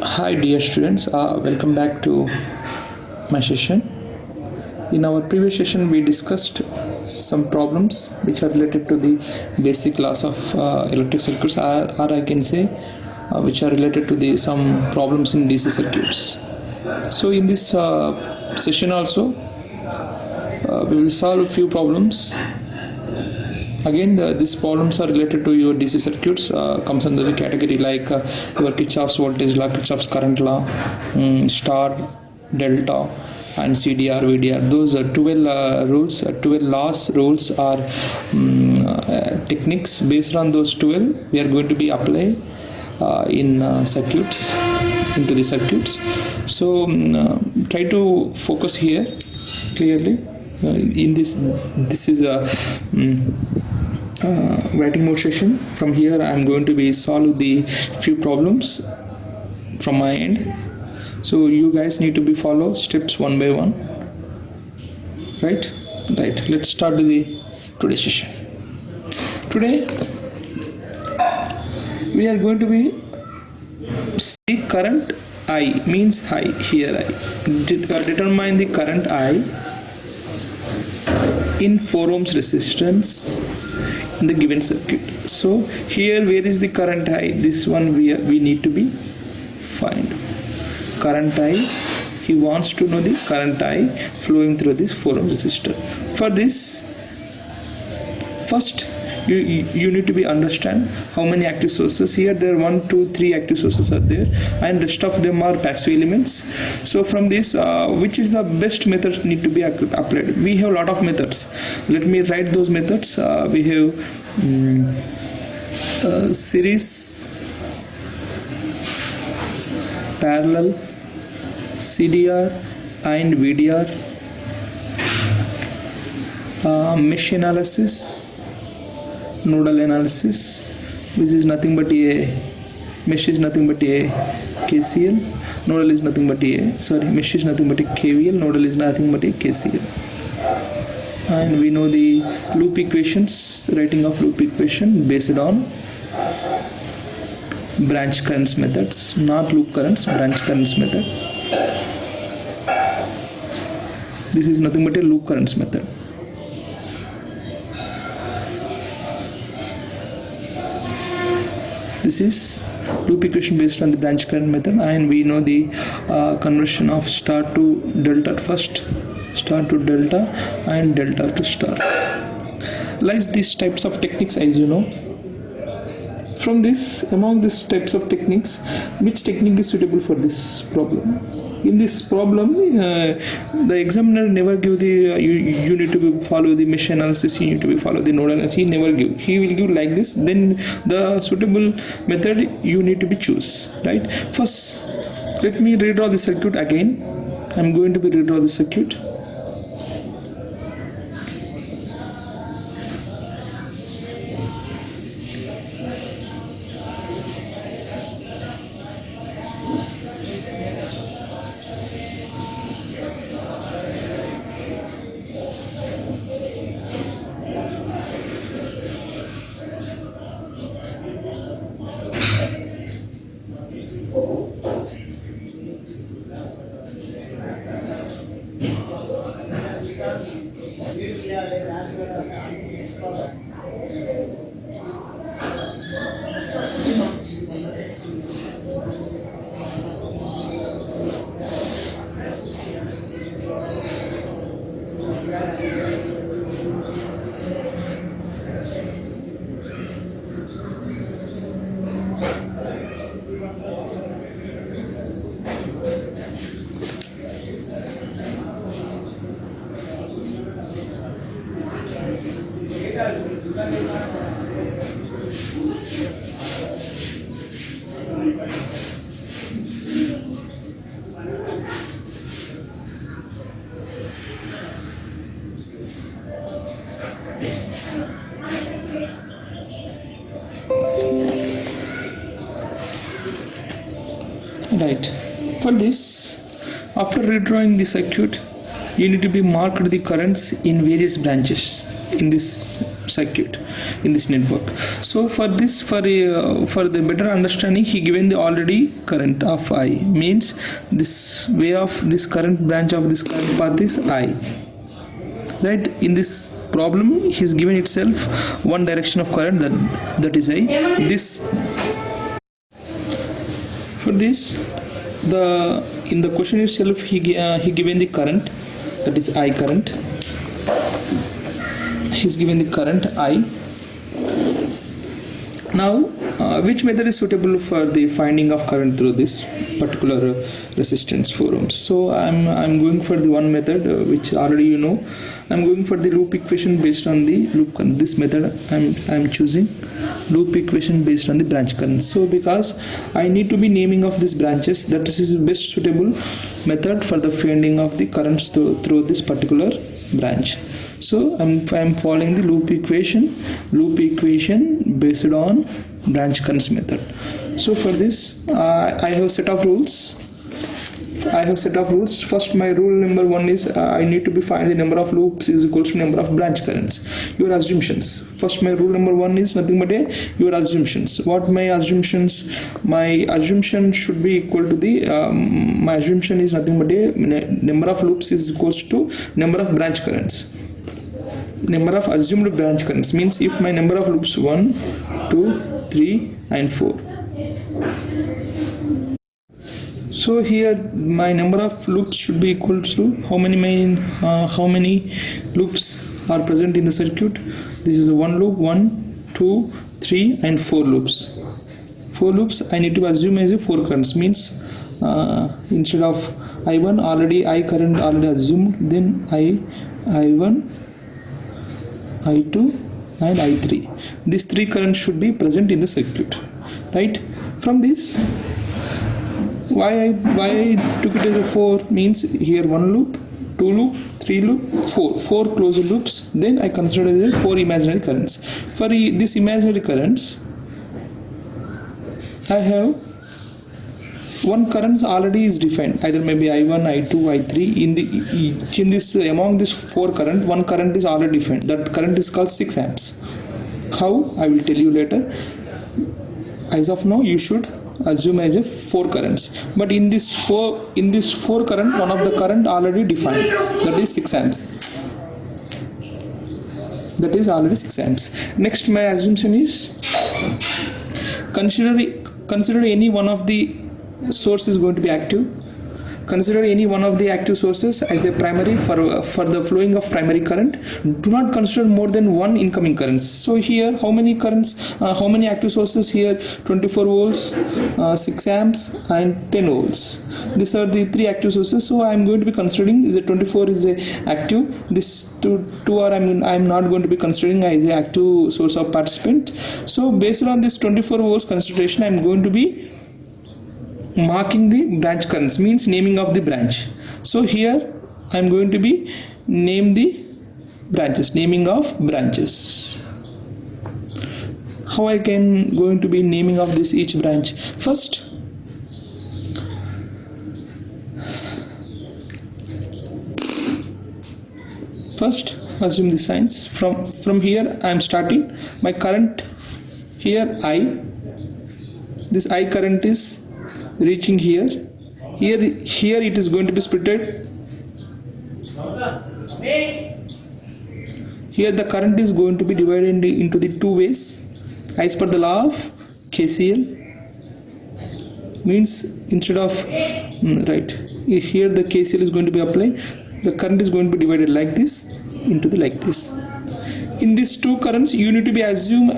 Hi dear students, welcome back to my session. In our previous session we discussed some problems which are related to the basic laws of electric circuits, or I can say which are related to the some problems in DC circuits. So in this session also we will solve a few problems. Again, these problems are related to your DC circuits, comes under the category like your Kirchhoff's voltage law, Kirchhoff's current law, star, delta, and CDR, VDR. Those are 12 rules, 12 laws, rules are techniques. Based on those 12, we are going to be applying in circuits, into the circuits. So try to focus here clearly. In this is a writing mode session. From here I am going to be solve the few problems from my end, so you guys need to be follow steps one by one. Right, let's start the today's session. Today we are going to be see current I, means I, here I determine the current I in 4 ohms resistance in the given circuit. So here where is the current I? This one we need to be find current I. He wants to know the current I flowing through this 4 ohm resistor. For this, first you need to be understand how many active sources. Here there are 1, 2, 3 active sources are there, and rest of them are passive elements. So from this, which is the best method need to be applied? We have a lot of methods. Let me write those methods. We have series, parallel, CDR and VDR, mesh analysis, nodal analysis, which is nothing but a mesh is nothing but a KCL, nodal is nothing but a mesh is nothing but a KVL, nodal is nothing but a KCL. And we know the loop equations, writing of loop equation based on branch currents methods, not loop currents, branch currents method. This is nothing but a loop currents method. This is loop equation based on the branch current method, and we know the conversion of star to delta first, star to delta and delta to star. Like these types of techniques, as you know. From this, among these types of techniques, which technique is suitable for this problem? In this problem, the examiner never give the you need to follow the mesh analysis, you need to follow the nodal analysis. He never give. He will give like this. Then the suitable method you need to be choose. Right. First, let me redraw the circuit again. I am going to be redraw the circuit. Right. For this, after redrawing the circuit, you need to be marked the currents in various branches in this circuit in this network. So for this, for the better understanding, he given the already current of I, means this way of this current branch of this current path is I, right? In this problem he's given itself one direction of current, that is I. This, for this, in the question itself he given the current, that is I current. He's given the current I. Now which method is suitable for the finding of current through this particular resistance 4 ohms? So I'm going for the one method which already you know. I'm going for the loop equation based on the loop current. This method I'm choosing loop equation based on the branch current. So because I need to be naming of these branches, that is the best suitable method for the finding of the currents through this particular branch. So I'm following the loop equation based on branch currents method. So for this I have set of rules. First, my rule number 1 is I need to be find the number of loops is equals to number of branch currents. Your assumptions. First, my rule number 1 is nothing but your assumptions. What my assumptions? My assumption should be equal to the my assumption is nothing but number of loops is equals to number of branch currents. Number of assumed branch currents means if my number of loops 1, 2, 3 and 4. So here my number of loops should be equal to how many loops are present in the circuit. This is a one loop, 1, 2, 3 and 4 loops. 4 loops I need to assume as a 4 currents, means instead of I1 already I current already assumed, then I1, I2 and I3. These 3 currents should be present in the circuit, right? From this, why I took it as a 4 means here 1 loop, 2 loop, 3 loop, 4 closed loops. Then I consider as 4 imaginary currents. For these imaginary currents, I have one current already is defined, either maybe I1, I2, I3. In this among this 4 current, one current is already defined. That current is called 6 amps. How? I will tell you later. As of now, you should assume as a 4 currents. But in this 4 current, one of the current already defined. That is 6 amps. That is already 6 amps. Next, my assumption is consider any one of the source is going to be active. Consider any one of the active sources as a primary for the flowing of primary current. Do not consider more than one incoming currents. So here how many currents, how many active sources here? 24 volts, 6 amps and 10 volts. These are the 3 active sources. So I am going to be considering is a 24 is a active. This two are I am not going to be considering as a active source of participant. So based on this 24 volts consideration, I am going to be marking the branch currents, means naming of the branch. So here I am going to be name the branches, naming of branches. How I can going to be naming of this each branch? First assume the signs. From here I am starting my current. Here I, this I current is reaching here it is going to be splitted. Here the current is going to be divided into the 2 ways as per the law of KCL. Means instead of right, if here the KCL is going to be applied, the current is going to be divided like this into the like this. In these 2 currents you need to be assumed,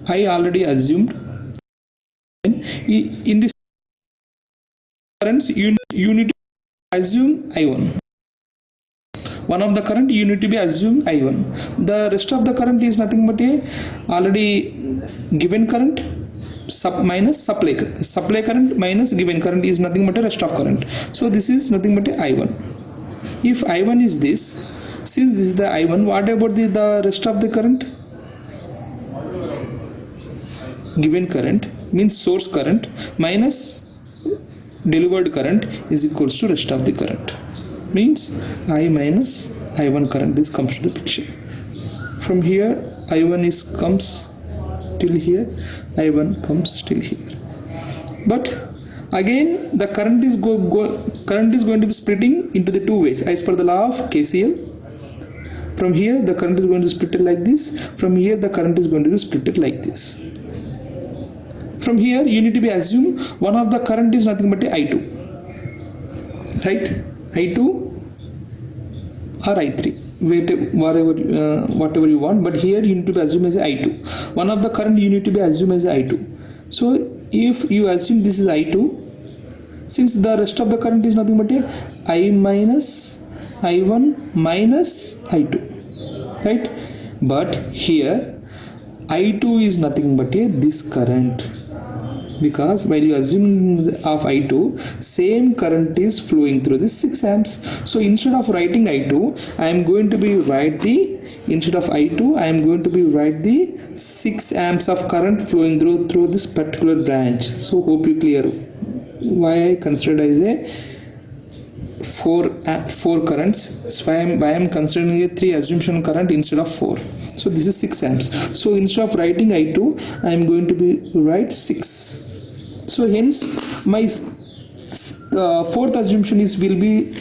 I already assumed. In this currents you need to assume I1. One of the current you need to be assume I1. The rest of the current is nothing but a already given current minus supply current minus given current is nothing but a rest of current. So this is nothing but a I1. If I1 is this, since this is the I1, what about the rest of the current? Given current means source current minus delivered current is equals to rest of the current, means I minus I1 current. This comes to the picture. From here I1 comes till here, I1 comes till here. But again the current is going to be splitting into the two ways as per the law of KCL. From here the current is going to split it like this, from here the current is going to be split it like this. From here you need to be assume one of the current is nothing but a I2, right? I2 or I3, whatever you want, but here you need to be assume as I2. One of the current you need to be assume as I2. So if you assume this is I2, since the rest of the current is nothing but a I minus I1 minus I2, right? But here I2 is nothing but a this current, because while you assume of I2, same current is flowing through this 6 amps. So instead of writing I2, I am going to be write the 6 amps of current flowing through this particular branch. So hope you clear why I considered as a 4 currents. So why I am considering a 3 assumption current instead of 4. So this is 6 amps. So instead of writing I2, I am going to be write 6. So hence my fourth assumption will be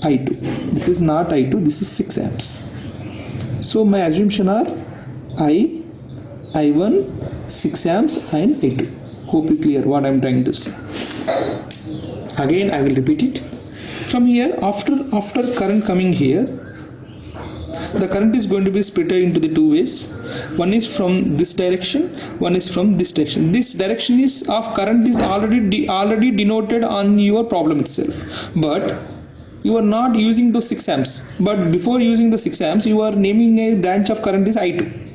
I2. This is not I2, this is 6 amps. So my assumption are I1, 6 amps and I2. Hope you clear what I am trying to say. Again I will repeat it. From here, after current coming here, the current is going to be split into the two ways. One is from this direction, one is from this direction. This direction is of current is already denoted on your problem itself, but you are not using those 6 amps. But before using the 6 amps, you are naming a branch of current is I2.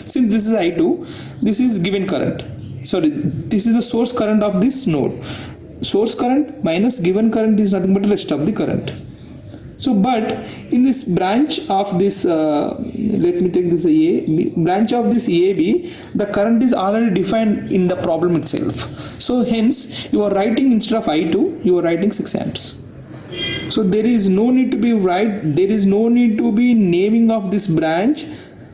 Since this is I2, this is given current. Sorry, this is the source current of this node. Source current minus given current is nothing but the rest of the current. So but in this branch of this let me take this branch of this AB, the current is already defined in the problem itself. So hence you are writing instead of I2, you are writing 6 amps. So there is no need to be naming of this branch.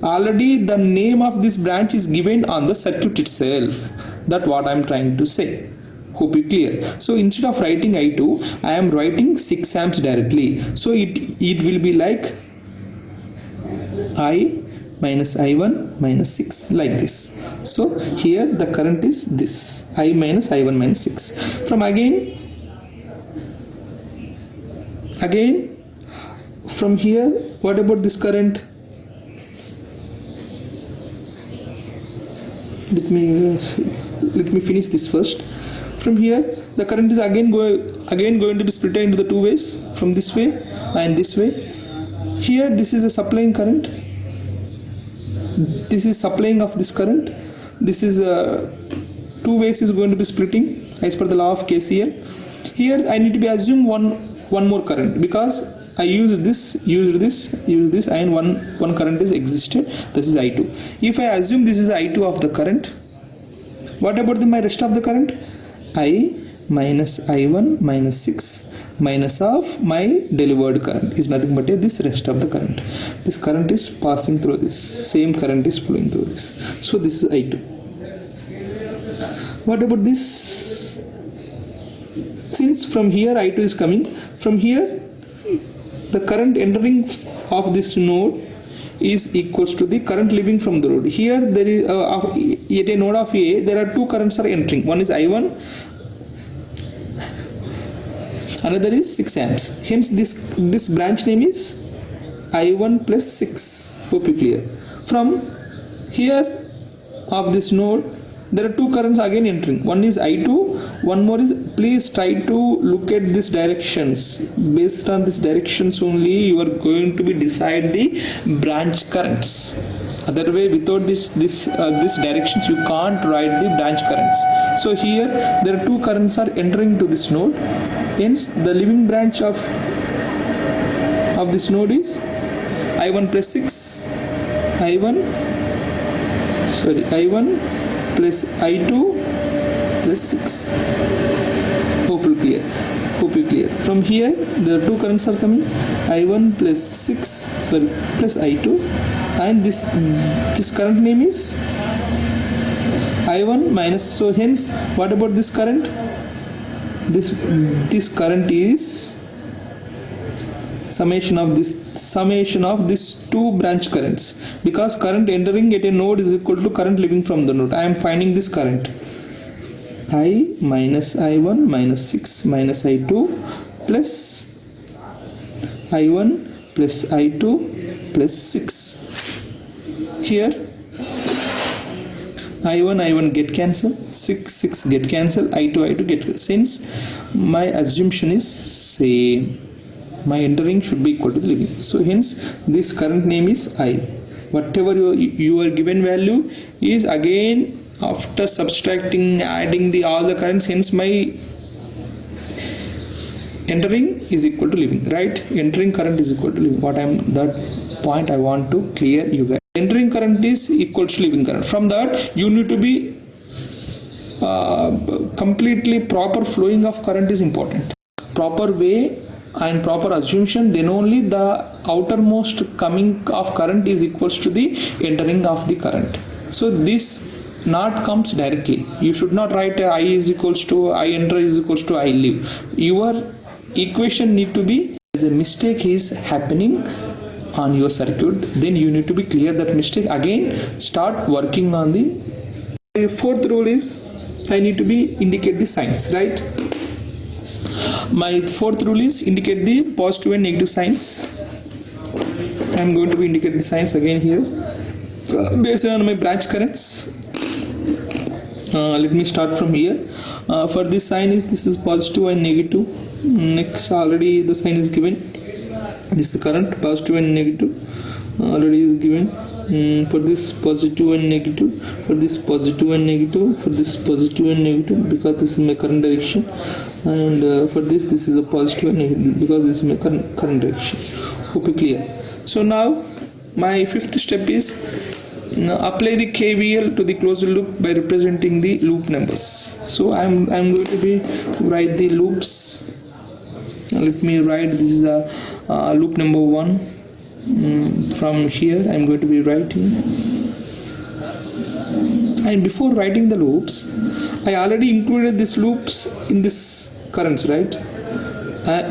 Already the name of this branch is given on the circuit itself. That's what I am trying to say. Hope you clear. So instead of writing I2, I am writing 6 amps directly. So it will be like I minus I1 minus 6 like this. So here the current is this I minus I1 minus 6. From again from here, what about this current? Let me finish this first. From here the current is again going to be split into the two ways, from this way and this way. Here this is a supplying current, this is supplying of this current. This is two ways is going to be splitting as per the law of KCL. Here I need to be assume one more current, because I used this and one current is existed. This is I2. If I assume this is I2 of the current, what about my rest of the current? I minus I1 minus 6 minus of my delivered current is nothing but this rest of the current. This current is passing through this, same current is flowing through this. So this is I2. What about this? Since from here I2 is coming, from here the current entering of this node is equals to the current leaving from the node. Here there is at a node of A, there are two currents are entering. One is I1, another is 6 amps. Hence this branch name is I1 plus 6. Hope you clear. From here of this node, there are two currents again entering. One is I2, one more is, please try to look at these directions. Based on these directions only you are going to be decide the branch currents. Other way, without this directions you can't write the branch currents. So here there are two currents are entering to this node. Hence the leaving branch of this node is I1 plus 6, I1 plus I2 plus 6. Hope you clear. From here the two currents are coming, I1 plus 6 plus I2 and this current name is I1 minus, so hence what about this current? This current is summation of these two branch currents, because current entering at a node is equal to current leaving from the node. I am finding this current I minus I1 minus 6 minus I2 plus I1 plus I2 plus 6. Here I1 get cancelled, 6 get cancelled, I2 get cancelled. Since my assumption is same, my entering should be equal to the leaving, so hence this current name is I. Whatever your given value is, again after subtracting, adding all the currents, hence my entering is equal to leaving, right? Entering current is equal to leaving. That point I want to clear you guys. Entering current is equal to leaving current. From that you need to be completely proper flowing of current is important. Proper way and proper assumption, then only the outermost coming of current is equals to the entering of the current. So this not comes directly. You should not write I is equals to I enter is equals to I leave. Your equation need to be, as a mistake is happening on your circuit, then you need to be clear that mistake. Again start working on the fourth rule is I need to be indicate the signs, right? My fourth rule is indicate the positive and negative signs. I am going to be indicate the signs again here based on my branch currents. Let me start from here. For this sign this is positive and negative. Next, already the sign is given. This is the current, positive and negative already is given. For this positive and negative, for this positive and negative, for this positive and negative, because this is my current direction, and for this is a positive and negative because this is my current direction. Hope you clear. So now my fifth step is apply the KVL to the closed loop by representing the loop numbers. So I'm going to be write the loops. Let me write, this is a loop number 1. From here I'm going to be writing, and before writing the loops I already included these loops in this currents, right?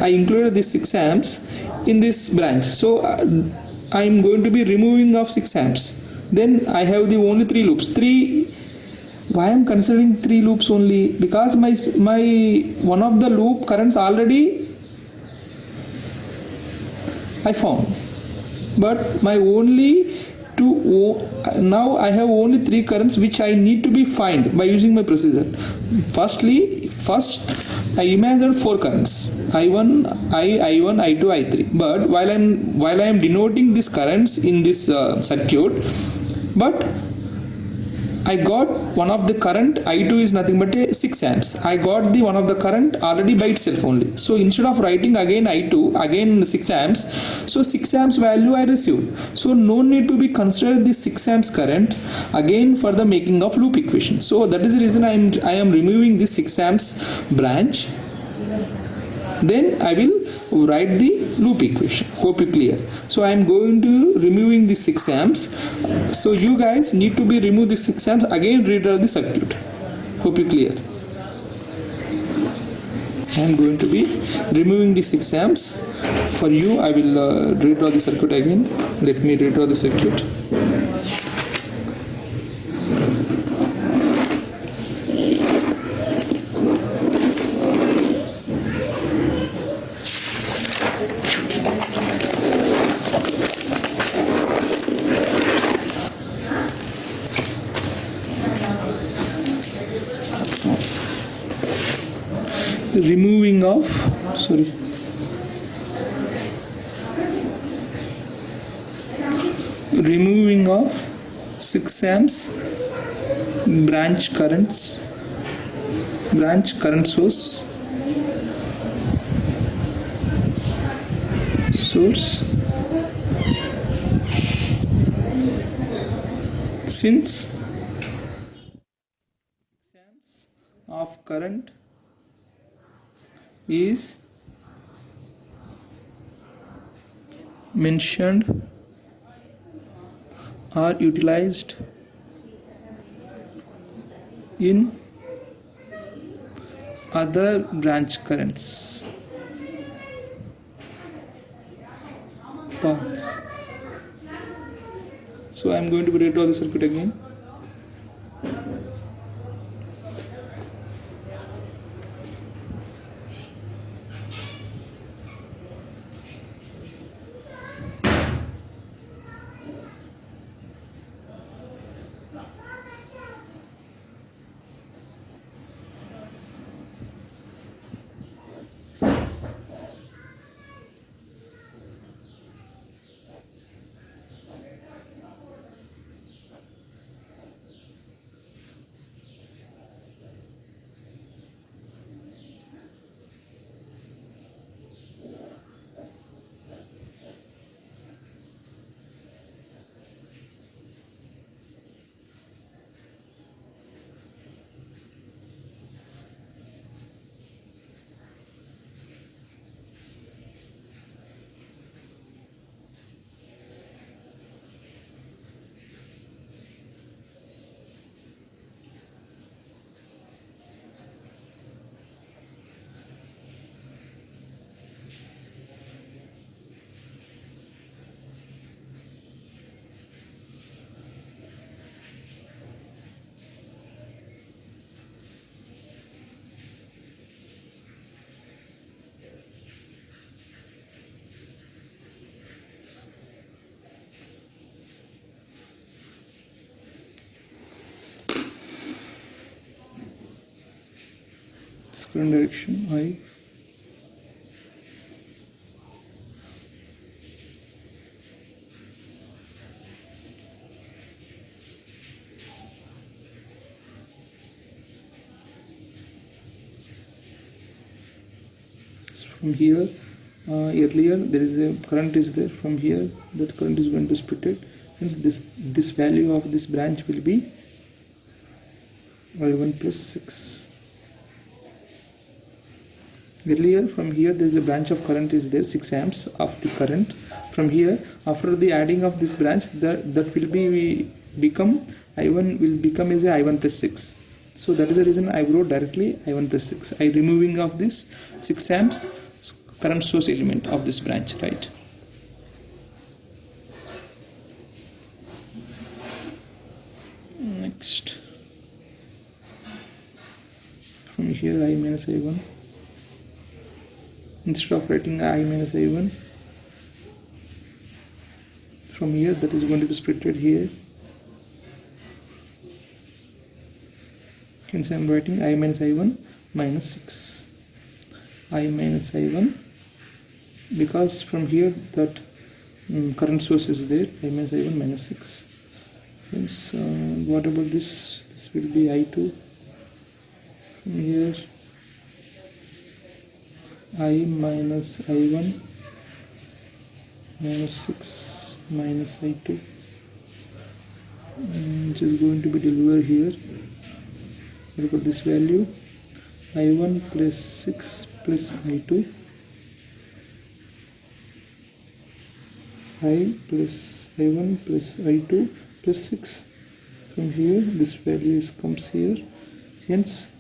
I included this 6 amps in this branch, so I am going to be removing of 6 amps. Then I have the only 3 loops. Why I am considering 3 loops only? Because my one of the loop currents already I found, but my only now I have only 3 currents which I need to be find by using my procedure. First I imagined 4 currents, I1, I2, I3, but while I am denoting these currents in this circuit, but I got one of the current, I2 is nothing but a 6 amps. I got the one of the current already by itself only. So instead of writing again I2, again 6 amps, so 6 amps value I received. So no need to be considered this 6 amps current again for the making of loop equation. So that is the reason I am removing this 6 amps branch. Then I will write the loop equation. Hope you clear. So I am going to removing the 6 amps. So you guys need to be remove the 6 amps, again redraw the circuit. Hope you clear. I am going to be removing the 6 amps. For you I will redraw the circuit again. Let me redraw the circuit. Removing of 6 amps branch current source since 6 amps of current is mentioned are utilized in other branch currents paths. So I am going to redraw the circuit again. Current direction I. From here, earlier there is a current is there. From here, that current is going to split it. Hence, this value of this branch will be I1 plus 6. Earlier, from here there is a branch of current is there, 6 amps of the current. From here, after the adding of this branch, that will be become I1 will become as a I1 plus 6. So that is the reason I wrote directly I1 plus 6. I removing of this 6 amps current source element of this branch, right? Next, from here I minus I1. Instead of writing I minus I1, from here that is going to be splitted here. Hence I am writing I minus I1 minus 6. I minus I1, because from here that current source is there, I minus I1 minus 6. Hence, what about this? This will be I2. From here, I minus I1 minus 6 minus I2, which is going to be delivered here. Look at this value, I1 plus 6 plus I2, I plus I1 plus I2 plus 6. From here this value comes here, hence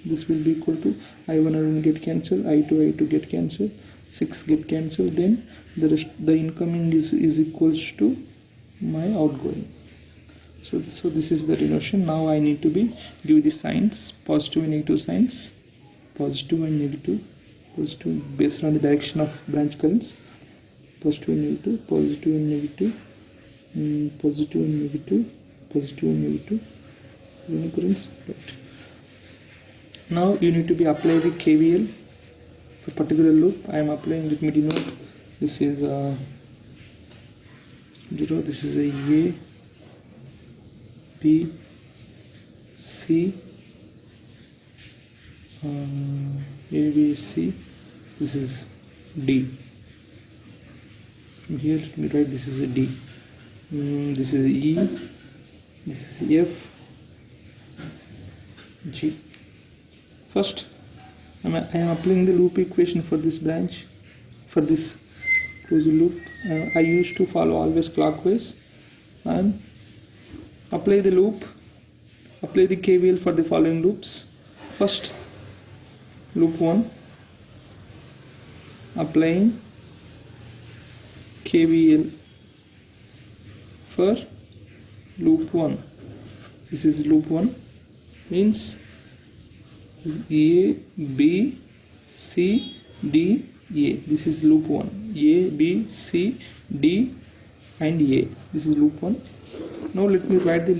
this will be equal to I1 and get cancelled, I2 get cancelled, 6 get cancelled, then the rest, the incoming is equals to my outgoing. So this is the denotation. Now I need to give the signs, positive and negative signs, positive and negative, positive based on the direction of branch currents, positive and negative, positive and negative, positive and negative, positive and negative, currents, right. Now you need to apply the KVL for particular loop. I am applying, let me denote. This is a 0, this is a B, C, A, B, C, this is D. From here let me write this is a D, this is E, this is F, G. First I am applying the loop equation for this branch, for this closed loop. I used to follow always clockwise. I am Apply the loop, apply the KVL for the following loops. First, loop 1, applying KVL for loop 1. This is loop 1, means A, B, C, D, A. This is loop 1. A, B, C, D and A. This is loop 1. Now let me write the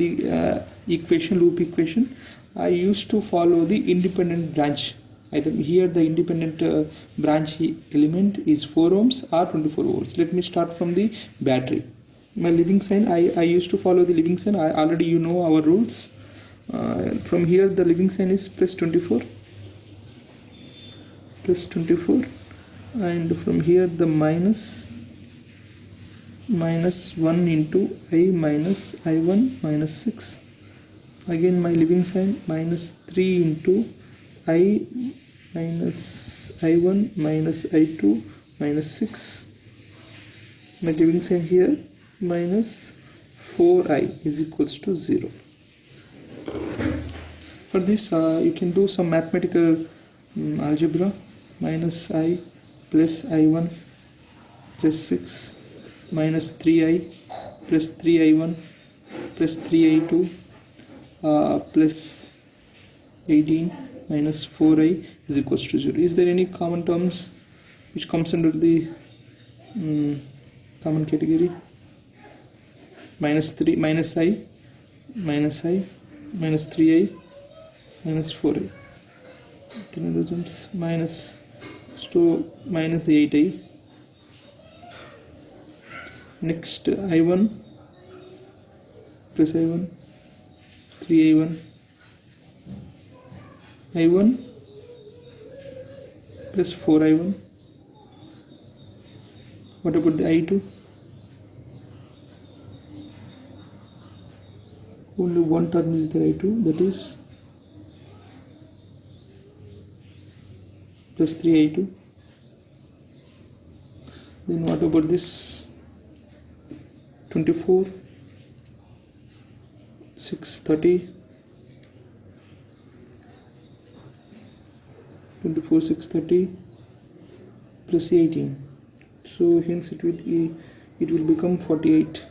loop equation. I used to follow the independent branch. Here the independent branch element is 4 ohms or 24 volts. Let me start from the battery. My leading sign, I used to follow the leading sign. I already, you know our rules. From here the leading sign is plus 24, and from here the minus 1 into I minus I1 minus 6. Again my leading sign minus 3 into I minus I1 minus I2 minus 6. My leading sign here minus 4I is equals to 0. For this you can do some mathematical algebra. Minus I plus I1 plus 6 minus 3I plus 3I1 plus 3I2 plus 18 minus 4I is equals to 0. Is there any common terms which comes under the common category? Minus 3 minus I minus 3I minus 4I. Minus 8I. Next I1 plus I1 3I1 plus 4I1. What about the I2? Only one term is there, I2, that is plus 3I2. Then what about this 24 630 plus 18, so hence it will become 48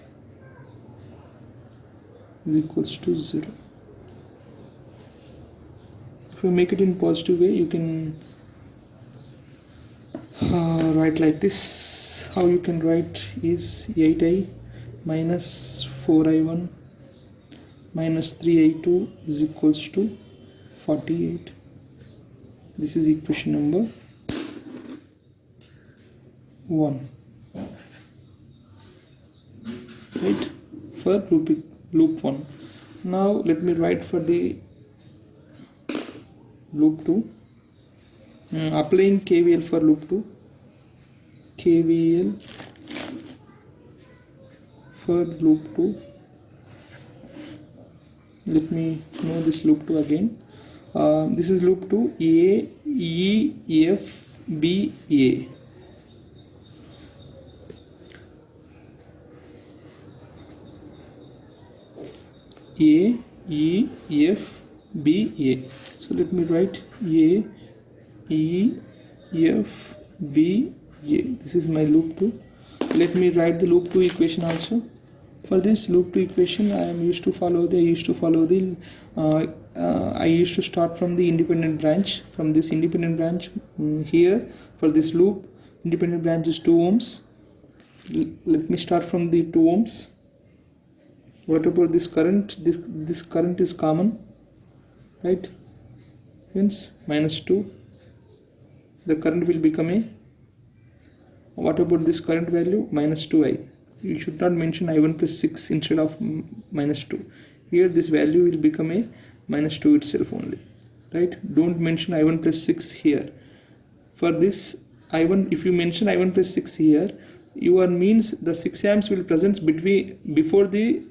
is equals to 0. If you make it in positive way, you can write like this. How you can write is 8I minus 4I1 minus 3I2 is equals to 48. This is equation number 1, right, for loop 1. Now let me write for the loop 2. Applying KVL for loop 2. KVL for loop 2. Let me know this loop 2 again. This is loop 2, A, E, F, B, A. A, E, F, B, A. So let me write A, E, F, B, A. This is my loop 2. Let me write the loop 2 equation also. For this loop 2 equation, I used to start from the independent branch. From this independent branch here, for this loop, independent branch is 2 ohms. Let me start from the 2 ohms. What about this current? This current is common, right? Hence minus 2. The current will become a. What about this current value? Minus 2I. You should not mention I1 plus 6 instead of minus 2. Here this value will become a minus 2 itself only, right? Don't mention I1 plus 6 here. For this I1, if you mention I1 plus 6 here, your means the 6 amps will present before the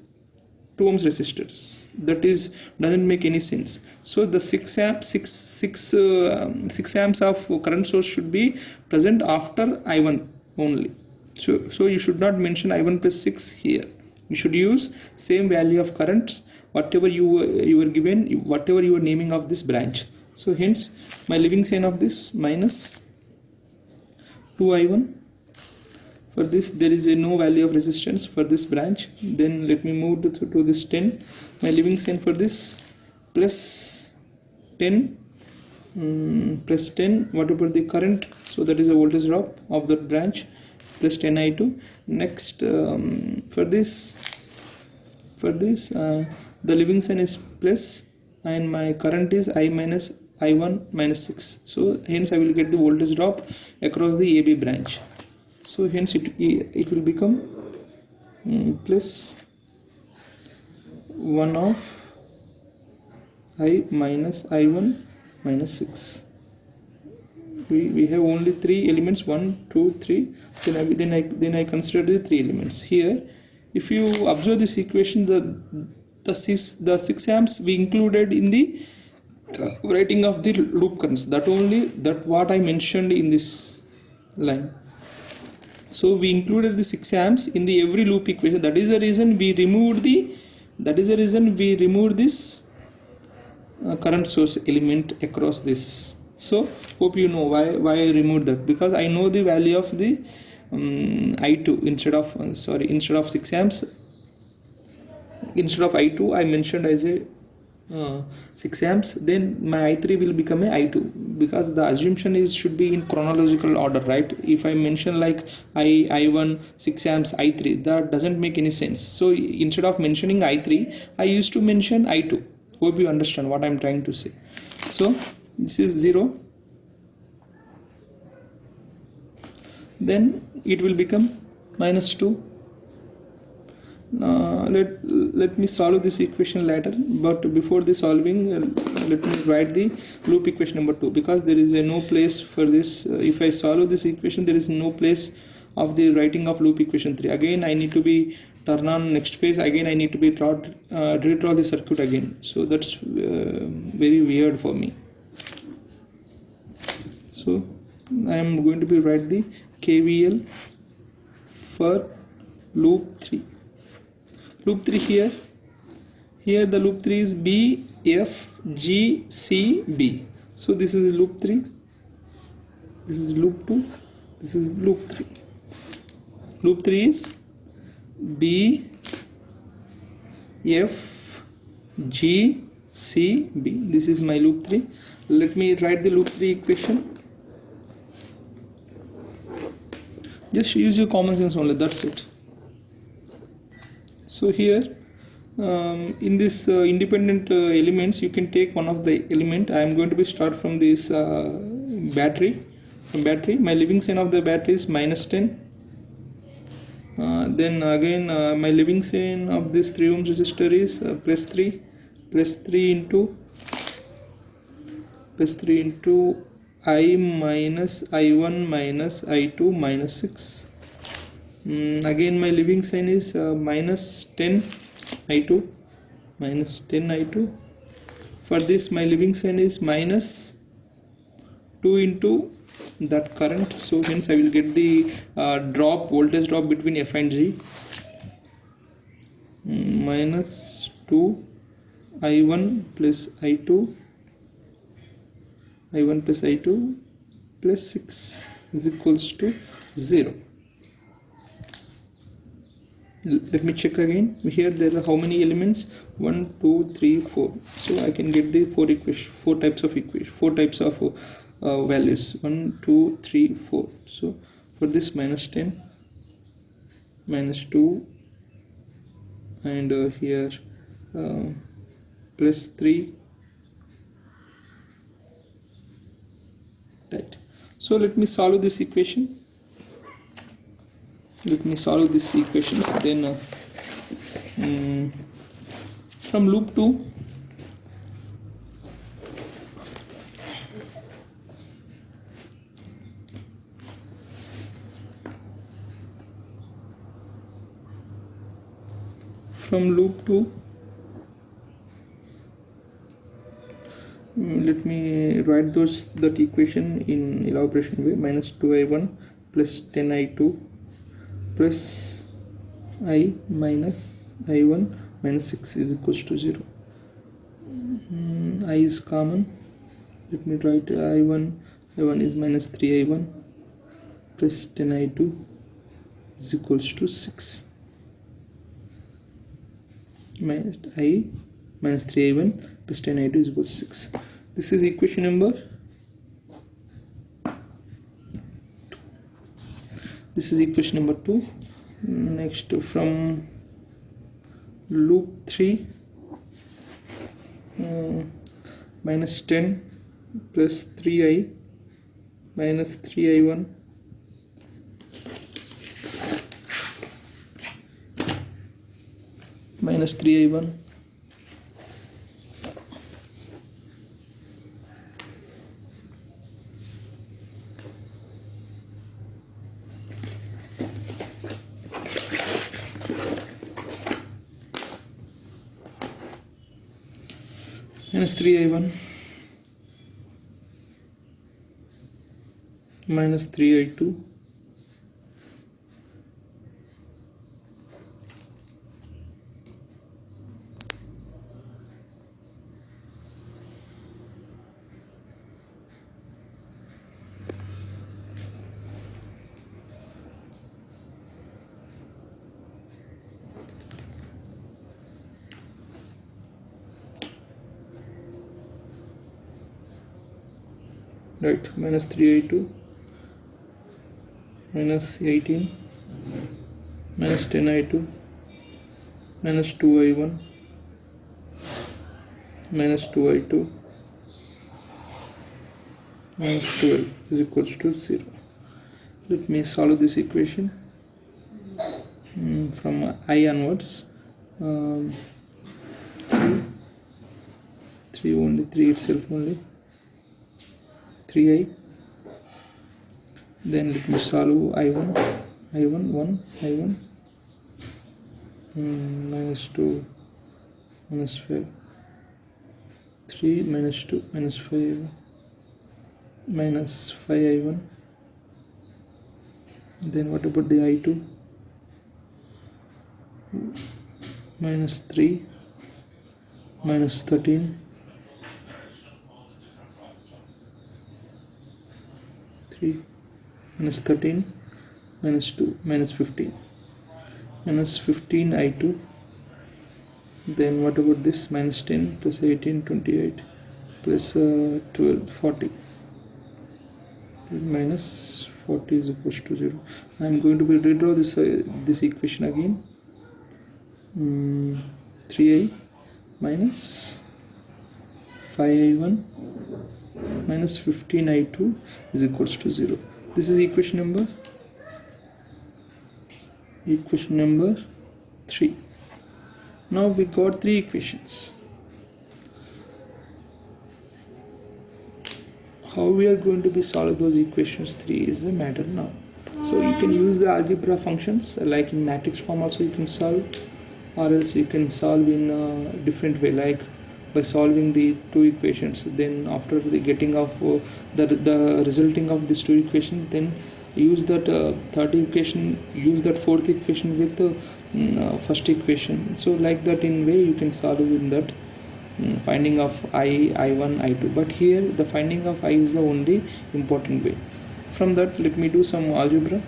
2 ohms resistors. That is doesn't make any sense. So the 6 amps of current source should be present after I1 only. So you should not mention I1 plus 6 here. You should use same value of currents whatever you were given, whatever you are naming of this branch. So hence my leaving sign of this minus 2i1. For this there is a no value of resistance for this branch. Then let me move to this 10. My leaving sign for this plus 10 plus 10 whatever the current, so that is a voltage drop of that branch, plus 10i2. Next for this the leaving sign is plus and my current is I minus I1 minus 6. So hence I will get the voltage drop across the AB branch. So hence it will become plus 1 of I minus I1 minus 6. We have only 3 elements, 1 2 3. Then I consider the 3 elements here. If you observe this equation, the 6 amps we included in the writing of the loop currents, that what I mentioned in this line. So we included the 6 amps in the every loop equation. That is the reason we removed this current source element across this. So hope you know why I removed that, because I know the value of the I2 instead of 6 amps. Instead of I2 I mentioned as a 6 amps. Then my I3 will become a I2, because the assumption should be in chronological order, right? If I mention like I1 6 amps I3, that doesn't make any sense. So instead of mentioning I3 I used to mention I2. Hope you understand what I'm trying to say. So this is 0. Then it will become minus 2. Let me solve this equation later, but before the solving let me write the loop equation number 2, because there is no place for this. If I solve this equation, there is no place of the writing of loop equation 3. Again I need to be turn on next page, again I need to be redraw the circuit again. So that's very weird for me. So I am going to be write the KVL for loop 3. Loop 3 here the loop 3 is B F G C B. So this is loop 3, this is loop 2, this is loop 3. Loop 3 is B F G C B. This is my loop 3. Let me write the loop 3 equation. Just use your common sense only, that's it. So here in this independent elements, you can take one of the element. I am going to be start from this battery. My leaving sign of the battery is minus 10. Then again my leaving sign of this 3 ohm resistor is plus 3 into I minus I1 minus I2 minus 6. Again my leaving sign is minus 10 I2. For this my leaving sign is minus 2 into that current. So hence I will get the voltage drop between F and G. Minus 2 I1 plus I2 plus 6 is equals to 0. Let me check again. Here there are how many elements? 1 2 3 4. So I can get the 4 types of values. 1 2 3 4. So for this minus 10, minus 2, and here plus 3. Right. So let me solve this equation. Then from loop 2, let me write that equation in elaboration way. Minus 2i1 plus 10i2 plus I minus I1 minus 6 is equals to 0. I is common. Let me write I1 is minus 3I1 plus 10I2 is equals to 6. Minus 3I1 plus 10I2 is equals to 6. This is equation number 2. This is equation number 2. Next, from loop 3, minus 10 plus 3I minus 3I1 minus 3I1 minus 3I1 minus 3I2 right, minus 3I2 minus 18 minus 10I2 minus 2I1 minus 2I2 minus 12 is equals to 0. Let me solve this equation from I onwards. 3 only, 3 itself only, 3I. Then let me solve I1 1 I1 minus 2 minus 5, 3 minus 2 minus 5 minus 5I1. Then what about the I2? Minus 3 minus 13, 3 minus 13 minus 2 minus 15 minus 15 I2. Then what about this? Minus 10 plus 18 28 plus 12 40 minus 40 is equals to 0. I am going to redraw this equation again. 3I minus 5I1 minus 15I2 is equals to 0. This is equation number 3. Now we got 3 equations. How we are going to be solve those equations 3 is the matter now. So you can use the algebra functions, like in matrix form also you can solve, or else you can solve in a different way, like by solving the 2 equations. Then after the getting of the resulting of these 2 equations, then use that third equation, use that fourth equation with the first equation. So like that, in way you can solve in that finding of I1 I2. But here the finding of I is the only important way. From that, let me do some algebra.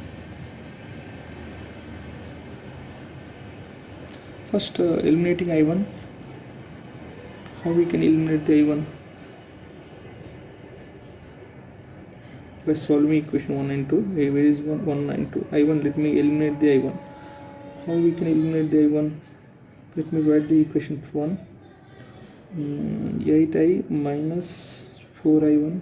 First, eliminating I1. How we can eliminate the I1? By solving equation 1 and 2. Where is 1 and 2? I1, let me eliminate the I1. How we can eliminate the I1? Let me write the equation 1. 8I minus 4I1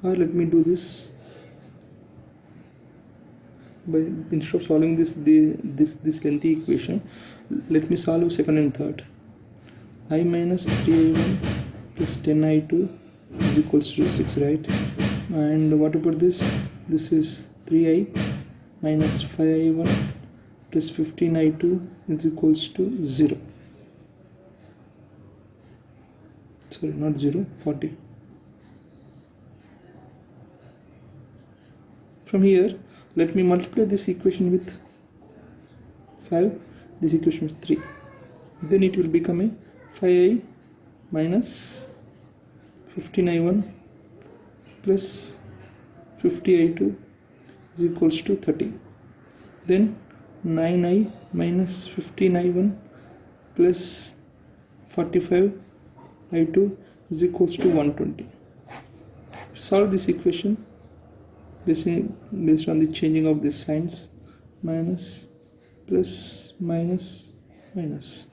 or let me do this by, instead of solving this lengthy equation, let me solve second and third. I minus 3I1 plus 10I2 is equals to 6, right? And what about this? This is 3i minus 5i1 plus 15i2 is equals to 0. Sorry, not 0, 40. From here, let me multiply this equation with 5, this equation with 3. Then it will become a 5i minus 15i1 plus 50i2 is equals to 30. Then 9i minus 15i1 plus 45i2 is equals to 120. Solve this equation based on the changing of the signs, minus, plus, minus, minus.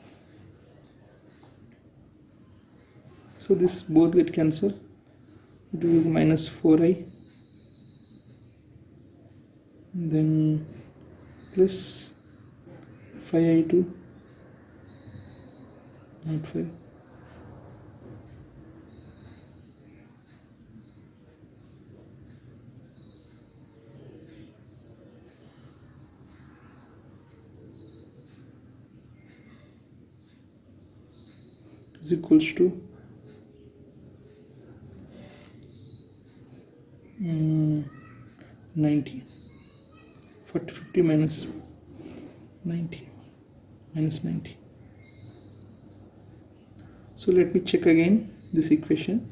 So this both get cancelled. It will be minus 4i, then plus 5i2, not 5, is equals to 90. 40, 50 minus 90, minus 90. So let me check again this equation.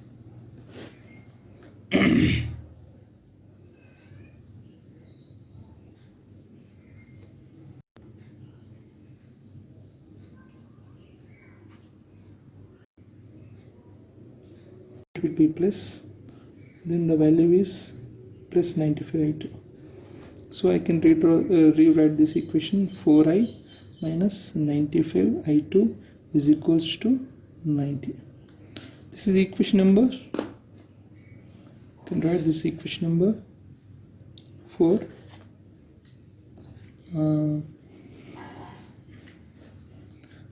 It will be plus, then the value is plus 95i2. So I can rewrite this equation. 4i minus 95i2 is equals to 90. This is equation number. You can write this equation number 4.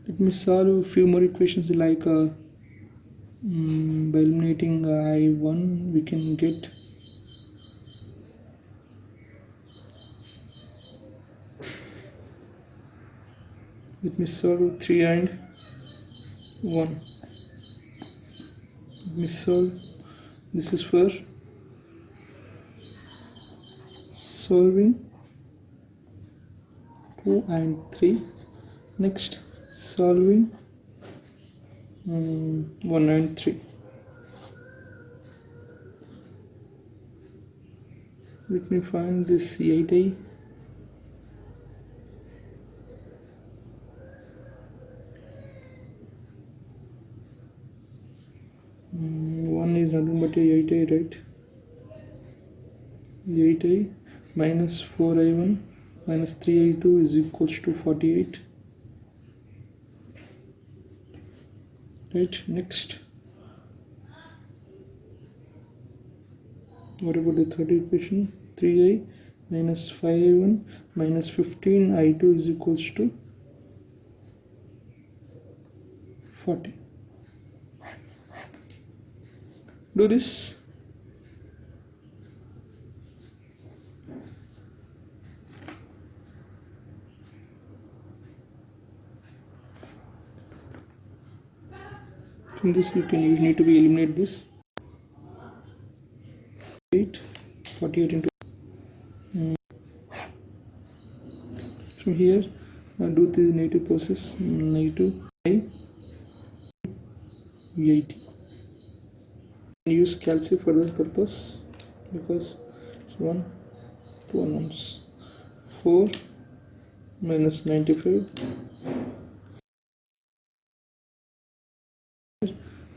Let me solve a few more equations, like by eliminating I1 we can get let me solve 3 and 1. Let me solve. This is for solving 2 and 3. Next, solving 1 and 3. Let me find this 8i. One is nothing but a 8i, right? 8i minus 4i1 minus 3i2 is equals to 48. Right, next, what about the third equation? 3i minus 5i1 minus 15i2 is equals to 40. Do this. From this you need to eliminate this. 48 into from here do the negative process, negative I 80. Use calcium for that purpose because it's 1 2 unknowns. 4 minus 95.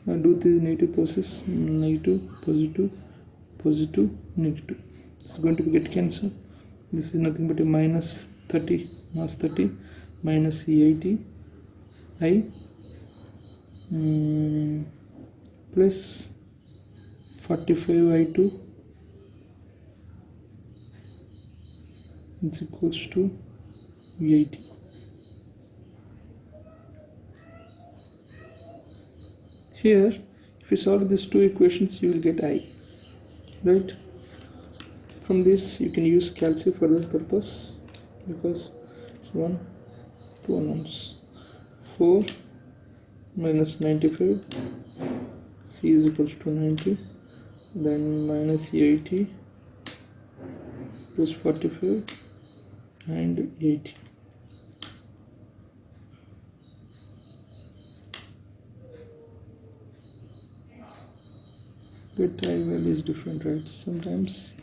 Do the negative process, negative, positive, positive, negative. It's going to get cancelled. This is nothing but a minus 30, minus 30, minus 80 I plus 45i2 is equals to 80. Here, if you solve these two equations, you will get I, right? From this you can use calci for this purpose, because 1 2 unknowns. 4 minus 95, c is equals to 90, then minus 80 plus 45 and 80. Get I value is different, right? Sometimes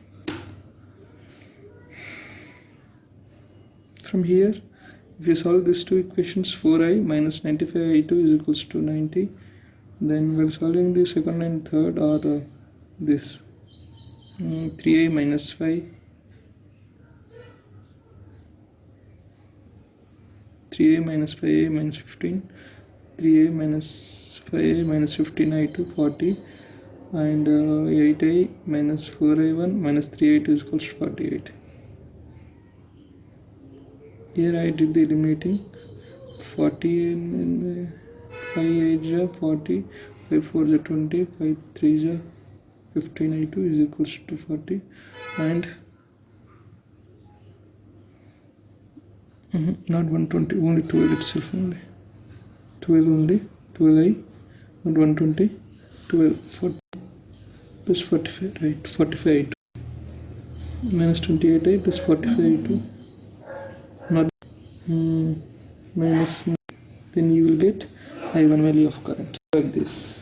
from here, if you solve these two equations, 4i minus 95i2 is equals to 90. Then we're solving the second and third are this 3i minus 5, 3a minus 5a minus 15, 3a minus 5a minus 15i2 40, and 8i minus 4i1 minus 3i2 is equals to 48. Here I did the eliminating. 40 and 5 8 ja 40, 5 4 ja 20, 5 3 ja 15i2 is equals to 40, and not 120, only 12 itself, only 12, only 12i, not 120, 12 40 plus 45, right? 45i2 minus 28i plus 45i2, not minus, then you will get I1 value of current like this.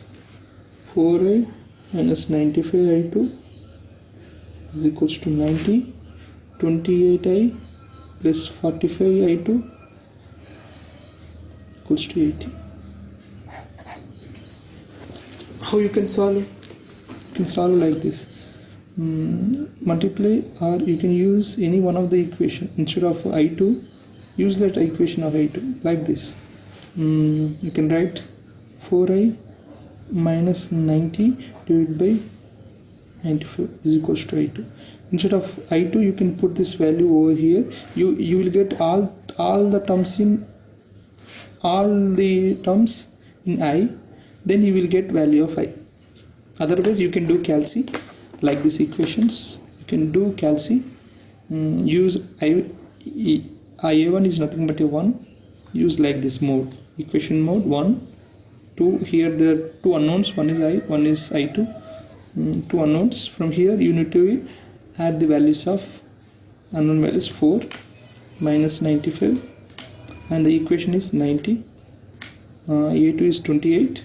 4i minus 95i2 is equals to 90, 28i plus 45i2 equals to 80. How you can solve? You can solve like this. Multiply, or you can use any one of the equation. Instead of I2, use that equation of I2 like this. You can write 4i minus 90 divided by 95 is equals to I2. Instead of I2, you can put this value over here. You will get all the terms in I, then you will get value of I. Otherwise you can do calci like these equations. You can do calci, use IA1 is nothing but a 1, use like this mode, equation mode 1 2. Here there are two unknowns, one is I, one is I2, two unknowns. From here you need to add the values of unknown values. 4 minus 95, and the equation is 90, A2 is 28,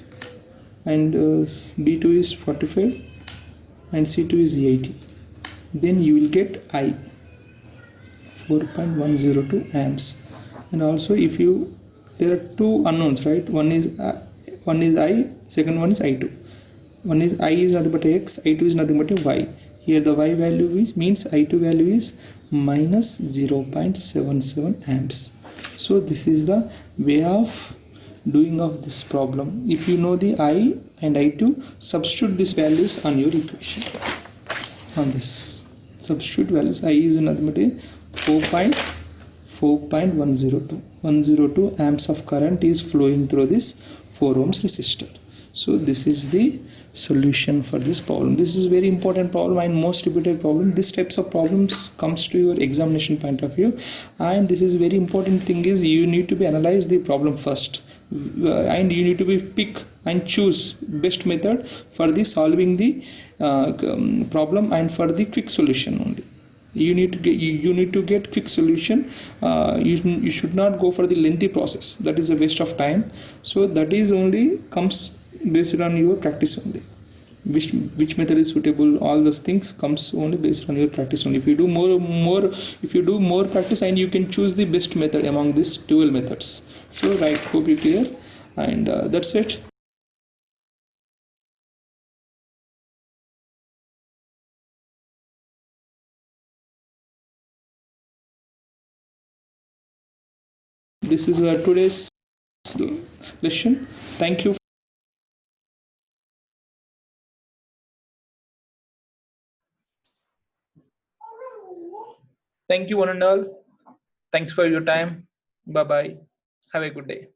and B2 is 45, and C2 is 80. Then you will get I 4.102 amps. And also if you, there are two unknowns, right? One is I, second one is I2. One is I is nothing but X, I2 is nothing but a Y. Here the Y value is, means I2 value is minus 0.77 amps. So this is the way of doing of this problem. If you know the I and I2, substitute these values on your equation. On this, substitute values. I is nothing but a 102 amps of current is flowing through this 4 ohms resistor. So this is the solution for this problem. This is a very important problem and most repeated problem. This types of problems comes to your examination point of view, and this is very important thing is you need to be analyze the problem first, and you need to be pick and choose best method for the solving the problem and for the quick solution only. You need to get quick solution. You should not go for the lengthy process, that is a waste of time. So that is only comes based on your practice only, which method is suitable. All those things comes only based on your practice only. If you do more practice, and you can choose the best method among these 12 methods. So right, hope you clear, and that's it. This is today's lesson. Thank you. Thank you one and all. Thanks for your time. Bye bye. Have a good day.